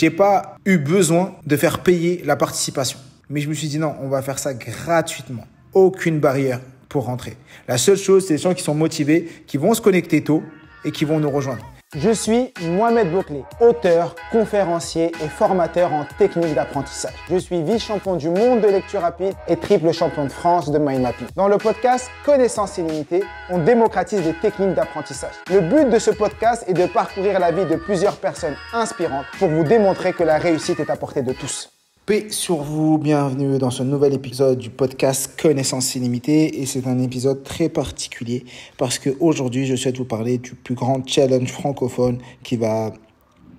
n'ai pas eu besoin de faire payer la participation. Mais je me suis dit non, on va faire ça gratuitement. Aucune barrière pour rentrer. La seule chose, c'est les gens qui sont motivés, qui vont se connecter tôt et qui vont nous rejoindre. Je suis Mohamed Bouclé, auteur, conférencier et formateur en technique d'apprentissage. Je suis vice-champion du monde de lecture rapide et triple champion de France de mind mapping. Dans le podcast Connaissance illimitée, on démocratise les techniques d'apprentissage. Le but de ce podcast est de parcourir la vie de plusieurs personnes inspirantes pour vous démontrer que la réussite est à portée de tous. Paix sur vous, bienvenue dans ce nouvel épisode du podcast Connaissance illimitée et c'est un épisode très particulier parce qu'aujourd'hui je souhaite vous parler du plus grand challenge francophone qui va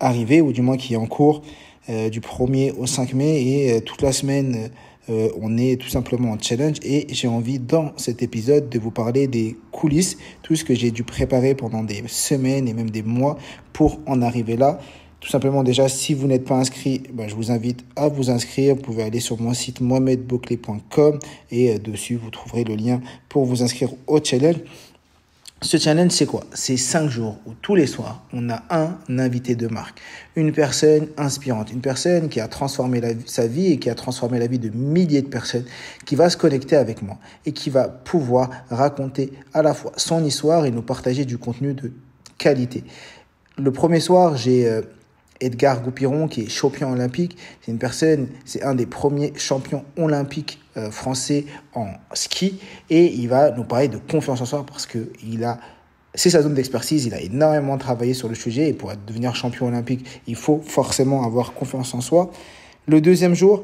arriver ou du moins qui est en cours du 1er au 5 mai et toute la semaine on est tout simplement en challenge et j'ai envie dans cet épisode de vous parler des coulisses, tout ce que j'ai dû préparer pendant des semaines et même des mois pour en arriver là. Tout simplement, déjà, si vous n'êtes pas inscrit, je vous invite à vous inscrire. Vous pouvez aller sur mon site mohamedbouclé.com et dessus, vous trouverez le lien pour vous inscrire au challenge. Ce challenge, c'est quoi? C'est 5 jours où tous les soirs, on a un invité de marque. Une personne inspirante, une personne qui a transformé sa vie et qui a transformé la vie de milliers de personnes, qui va se connecter avec moi et qui va pouvoir raconter à la fois son histoire et nous partager du contenu de qualité. Le premier soir, j'ai Edgar Goupiron, qui est champion olympique. C'est un des premiers champions olympiques français en ski. Et il va nous parler de confiance en soi parce que c'est sa zone d'expertise. Il a énormément travaillé sur le sujet. Et pour devenir champion olympique, il faut forcément avoir confiance en soi. Le deuxième jour,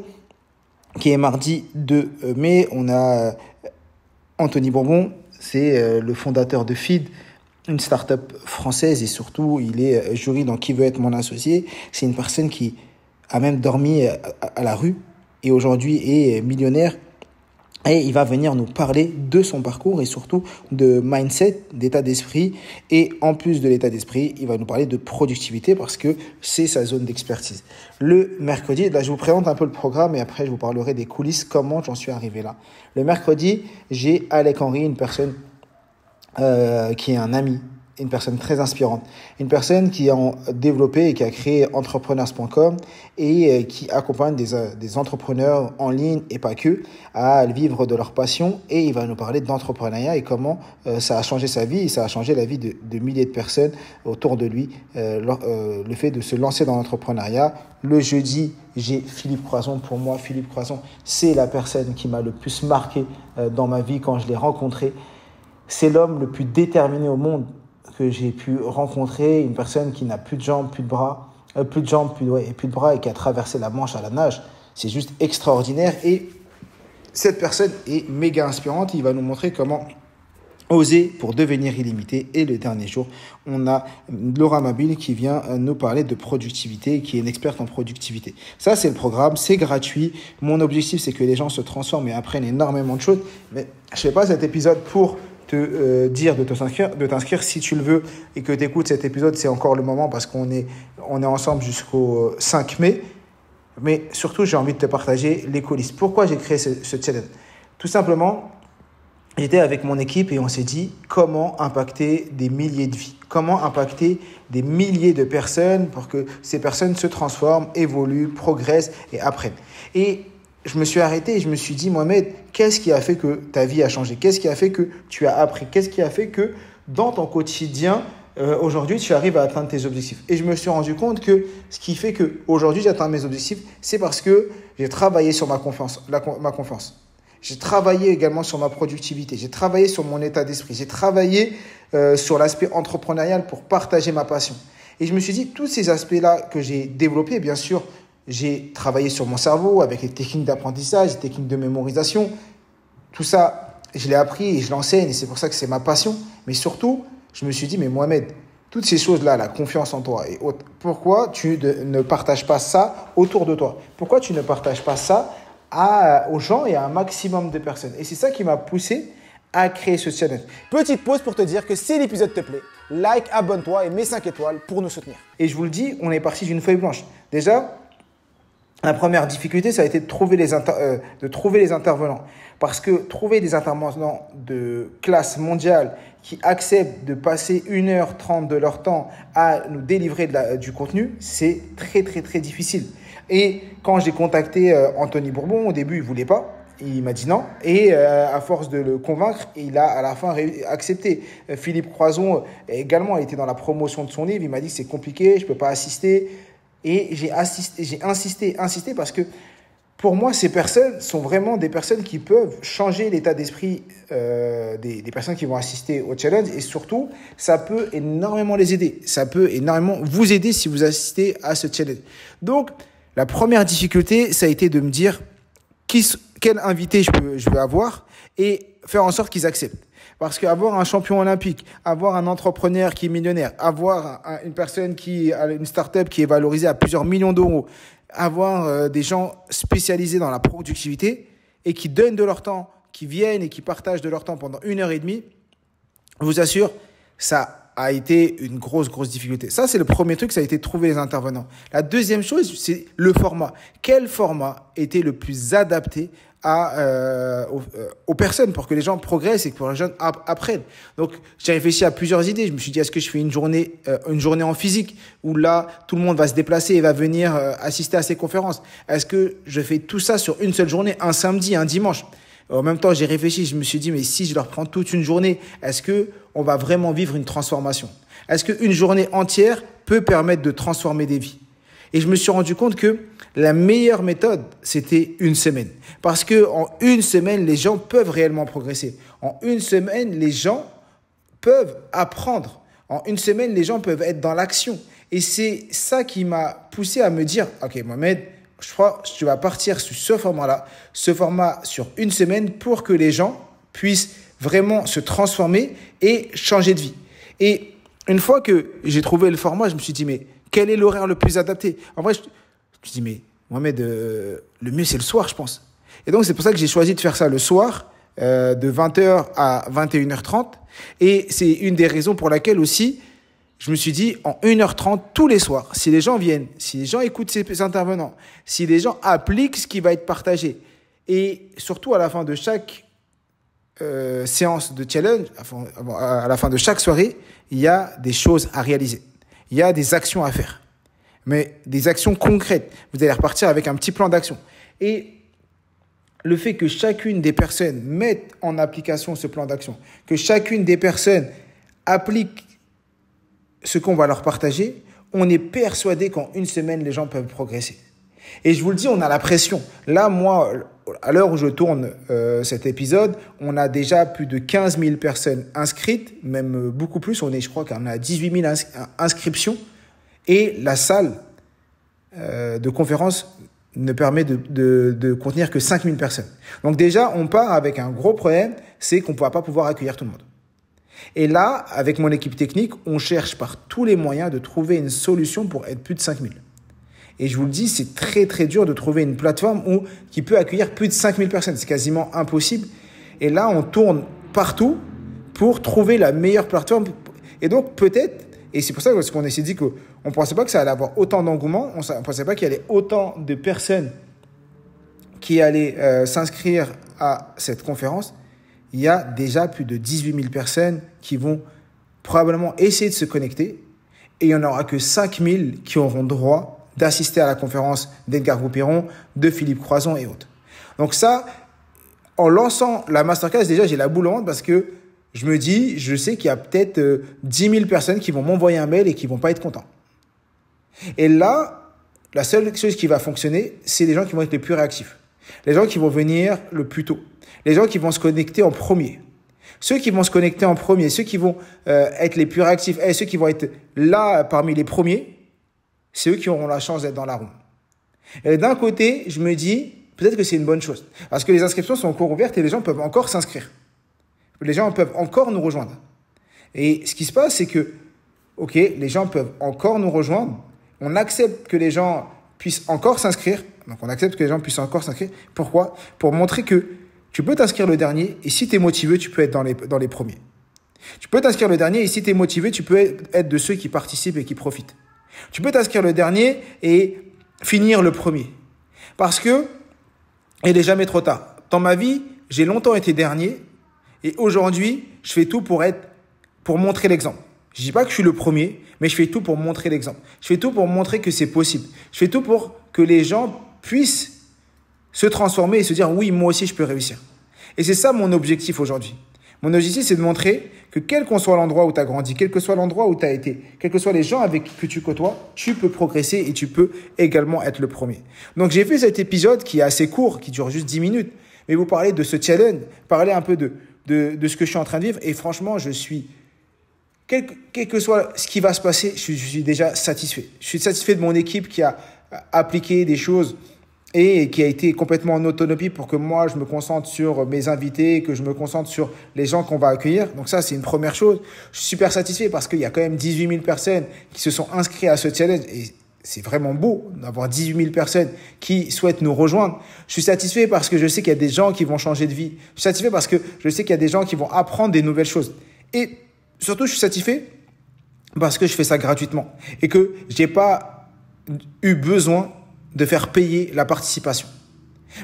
qui est mardi 2 mai, on a Anthony Bourbon. C'est le fondateur de Feed, une start-up française et surtout, il est jury dans Qui veut être mon associé. C'est une personne qui a même dormi à la rue et aujourd'hui est millionnaire. Et il va venir nous parler de son parcours et surtout de mindset, d'état d'esprit. Et en plus de l'état d'esprit, il va nous parler de productivité parce que c'est sa zone d'expertise. Le mercredi, là je vous présente un peu le programme et après je vous parlerai des coulisses, comment j'en suis arrivé là. Le mercredi, j'ai Alec Henry, une personne qui est un ami, une personne très inspirante, une personne qui a développé et qui a créé entrepreneurs.com et qui accompagne des entrepreneurs en ligne et pas que à vivre de leur passion et il va nous parler d'entrepreneuriat et comment ça a changé sa vie et ça a changé la vie de milliers de personnes autour de lui, le fait de se lancer dans l'entrepreneuriat. Le jeudi, j'ai Philippe Croison. Pour moi, Philippe Croison, c'est la personne qui m'a le plus marqué dans ma vie quand je l'ai rencontré. C'est l'homme le plus déterminé au monde que j'ai pu rencontrer, une personne qui n'a plus de jambes, plus de bras, et plus de bras et qui a traversé la Manche à la nage. C'est juste extraordinaire et cette personne est méga inspirante. Il va nous montrer comment oser pour devenir illimité. Et le dernier jour, on a Laura Mabille qui vient nous parler de productivité, qui est une experte en productivité. Ça, c'est le programme, c'est gratuit. Mon objectif, c'est que les gens se transforment et apprennent énormément de choses. Mais je ne fais pas cet épisode pour te dire de t'inscrire si tu le veux et que tu écoutes cet épisode, c'est encore le moment parce qu'on est ensemble jusqu'au 5 mai. Mais surtout, j'ai envie de te partager les coulisses. Pourquoi j'ai créé ce challenge? Tout simplement, j'étais avec mon équipe et on s'est dit comment impacter des milliers de vies, comment impacter des milliers de personnes pour que ces personnes se transforment, évoluent, progressent et apprennent. Et je me suis arrêté et je me suis dit, Mohamed, qu'est-ce qui a fait que ta vie a changé? Qu'est-ce qui a fait que tu as appris? Qu'est-ce qui a fait que dans ton quotidien, aujourd'hui, tu arrives à atteindre tes objectifs? Et je me suis rendu compte que ce qui fait qu'aujourd'hui, j'atteins mes objectifs, c'est parce que j'ai travaillé sur ma confiance. J'ai travaillé également sur ma productivité. J'ai travaillé sur mon état d'esprit. J'ai travaillé sur l'aspect entrepreneurial pour partager ma passion. Et je me suis dit, tous ces aspects-là que j'ai développés, bien sûr, j'ai travaillé sur mon cerveau avec les techniques d'apprentissage, les techniques de mémorisation. Tout ça, je l'ai appris et je l'enseigne et c'est pour ça que c'est ma passion. Mais surtout, je me suis dit, mais Mohamed, toutes ces choses-là, la confiance en toi et autres, pourquoi tu ne partages pas ça autour de toi? Pourquoi tu ne partages pas ça aux gens et à un maximum de personnes? Et c'est ça qui m'a poussé à créer ce challenge. Petite pause pour te dire que si l'épisode te plaît, like, abonne-toi et mets 5 étoiles pour nous soutenir. Et je vous le dis, on est parti d'une feuille blanche. Déjà, La première difficulté, ça a été de trouver les intervenants. Parce que trouver des intervenants de classe mondiale qui acceptent de passer 1h30 de leur temps à nous délivrer du contenu, c'est très, très, très difficile. Et quand j'ai contacté Anthony Bourbon, au début, il ne voulait pas. Il m'a dit non. Et à force de le convaincre, il a à la fin accepté. Philippe Croison également a été dans la promotion de son livre. Il m'a dit que c'est compliqué, je ne peux pas assister. Et j'ai insisté parce que pour moi, ces personnes sont vraiment des personnes qui peuvent changer l'état d'esprit des personnes qui vont assister au challenge. Et surtout, ça peut énormément les aider. Ça peut énormément vous aider si vous assistez à ce challenge. Donc, la première difficulté, ça a été de me dire quel invité je veux avoir et faire en sorte qu'ils acceptent. Parce qu'avoir un champion olympique, avoir un entrepreneur qui est millionnaire, avoir une personne qui a une start-up qui est valorisée à plusieurs millions d'euros, avoir des gens spécialisés dans la productivité et qui donnent de leur temps, qui viennent et qui partagent de leur temps pendant 1h30, je vous assure, ça a été une grosse difficulté. Ça, c'est le premier truc, ça a été de trouver les intervenants. La deuxième chose, c'est le format. Quel format était le plus adapté aux personnes pour que les gens progressent et que les gens apprennent. Donc, j'ai réfléchi à plusieurs idées. Je me suis dit, est-ce que je fais une journée en physique où là, tout le monde va se déplacer et va venir assister à ces conférences? Est-ce que je fais tout ça sur une seule journée, un samedi, un dimanche? En même temps, j'ai réfléchi, je me suis dit, mais si je leur prends toute une journée, est-ce que on va vraiment vivre une transformation? Est-ce qu'une journée entière peut permettre de transformer des vies? Et je me suis rendu compte que la meilleure méthode, c'était une semaine. Parce que en une semaine, les gens peuvent réellement progresser. En une semaine, les gens peuvent apprendre. En une semaine, les gens peuvent être dans l'action. Et c'est ça qui m'a poussé à me dire, OK, Mohamed, je crois que tu vas partir sur ce format-là, ce format sur une semaine pour que les gens puissent vraiment se transformer et changer de vie. Et une fois que j'ai trouvé le format, je me suis dit, mais quel est l'horaire le plus adapté? En vrai, je me suis dit, mais Mohamed, le mieux, c'est le soir, je pense. Et donc, c'est pour ça que j'ai choisi de faire ça le soir, de 20h à 21h30. Et c'est une des raisons pour laquelle aussi, je me suis dit, en 1h30, tous les soirs, si les gens viennent, si les gens écoutent ces intervenants, si les gens appliquent ce qui va être partagé, et surtout à la fin de chaque séance de challenge, à la fin de chaque soirée, il y a des choses à réaliser. Il y a des actions à faire, mais des actions concrètes. Vous allez repartir avec un petit plan d'action. Et le fait que chacune des personnes mette en application ce plan d'action, que chacune des personnes applique ce qu'on va leur partager, on est persuadé qu'en une semaine, les gens peuvent progresser. Et je vous le dis, on a la pression. Là, moi, à l'heure où je tourne cet épisode, on a déjà plus de 15 000 personnes inscrites, même beaucoup plus. Je crois qu'on a 18 000 inscriptions. Et la salle de conférence ne permet de contenir que 5 000 personnes. Donc déjà, on part avec un gros problème, c'est qu'on ne va pas pouvoir accueillir tout le monde. Et là, avec mon équipe technique, on cherche par tous les moyens de trouver une solution pour être plus de 5 000. Et je vous le dis, c'est très très dur de trouver une plateforme qui peut accueillir plus de 5 000 personnes. C'est quasiment impossible. Et là, on tourne partout pour trouver la meilleure plateforme. Et donc peut-être, et c'est pour ça qu'on s'est dit qu'on ne pensait pas que ça allait avoir autant d'engouement, on ne pensait pas qu'il y avait autant de personnes qui allaient s'inscrire à cette conférence. Il y a déjà plus de 18 000 personnes qui vont probablement essayer de se connecter et il n'y en aura que 5 000 qui auront droit d'assister à la conférence d'Edgar Goupiron, de Philippe Croison et autres. Donc ça, en lançant la masterclass, déjà j'ai la boule au ventre parce que je sais qu'il y a peut-être 10 000 personnes qui vont m'envoyer un mail et qui vont pas être contents. Et là, la seule chose qui va fonctionner, c'est les gens qui vont être les plus réactifs. Les gens qui vont venir le plus tôt. Les gens qui vont se connecter en premier. Ceux qui vont se connecter en premier, ceux qui vont être les plus réactifs, et ceux qui vont être là parmi les premiers, c'est eux qui auront la chance d'être dans la roue. Et d'un côté, je me dis, peut-être que c'est une bonne chose. Parce que les inscriptions sont encore ouvertes et les gens peuvent encore s'inscrire. Les gens peuvent encore nous rejoindre. Et ce qui se passe, c'est que, OK, les gens peuvent encore nous rejoindre. On accepte que les gens puissent encore s'inscrire. Donc, on accepte que les gens puissent encore s'inscrire. Pourquoi? Pour montrer que tu peux t'inscrire le dernier et si tu es motivé, tu peux être dans les premiers. Tu peux t'inscrire le dernier et si tu es motivé, tu peux être de ceux qui participent et qui profitent. Tu peux t'inscrire le dernier et finir le premier. Parce que il n'est jamais trop tard. Dans ma vie, j'ai longtemps été dernier et aujourd'hui, je fais tout pour montrer l'exemple. Je dis pas que je suis le premier, mais je fais tout pour montrer l'exemple. Je fais tout pour montrer que c'est possible. Je fais tout pour que les gens puissent se transformer et se dire oui, moi aussi je peux réussir. Et c'est ça mon objectif aujourd'hui. Mon objectif, c'est de montrer que quel qu'on soit l'endroit où tu as grandi, quel que soit l'endroit où tu as été, quels que soient les gens que tu côtoies, tu peux progresser et tu peux également être le premier. Donc, j'ai fait cet épisode qui est assez court, qui dure juste 10 minutes, mais vous parlez de ce challenge, parler un peu de ce que je suis en train de vivre. Et franchement, quel que soit ce qui va se passer, je suis déjà satisfait. Je suis satisfait de mon équipe qui a appliqué des choses et qui a été complètement en autonomie pour que moi, je me concentre sur mes invités, que je me concentre sur les gens qu'on va accueillir. Donc ça, c'est une première chose. Je suis super satisfait parce qu'il y a quand même 18 000 personnes qui se sont inscrites à ce challenge et c'est vraiment beau d'avoir 18 000 personnes qui souhaitent nous rejoindre. Je suis satisfait parce que je sais qu'il y a des gens qui vont changer de vie. Je suis satisfait parce que je sais qu'il y a des gens qui vont apprendre des nouvelles choses. Et surtout, je suis satisfait parce que je fais ça gratuitement et que j'ai pas eu besoin de faire payer la participation.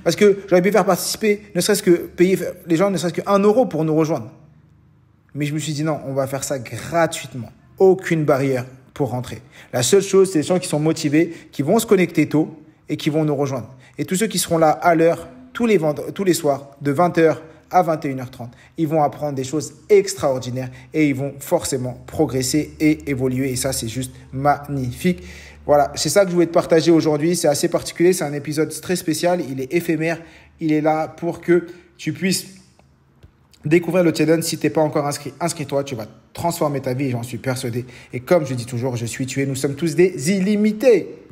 Parce que j'aurais pu faire participer, ne serait-ce que payer les gens, ne serait-ce que 1 euro pour nous rejoindre. Mais je me suis dit non, on va faire ça gratuitement. Aucune barrière pour rentrer. La seule chose, c'est les gens qui sont motivés, qui vont se connecter tôt et qui vont nous rejoindre. Et tous ceux qui seront là à l'heure, tous les soirs, de 20h à 21h30, ils vont apprendre des choses extraordinaires et ils vont forcément progresser et évoluer. Et ça, c'est juste magnifique. Voilà, c'est ça que je voulais te partager aujourd'hui. C'est assez particulier, c'est un épisode très spécial. Il est éphémère. Il est là pour que tu puisses découvrir le challenge. Si tu n'es pas encore inscrit, inscris-toi. Tu vas transformer ta vie, j'en suis persuadé. Et comme je dis toujours, je suis tué. Nous sommes tous des illimités.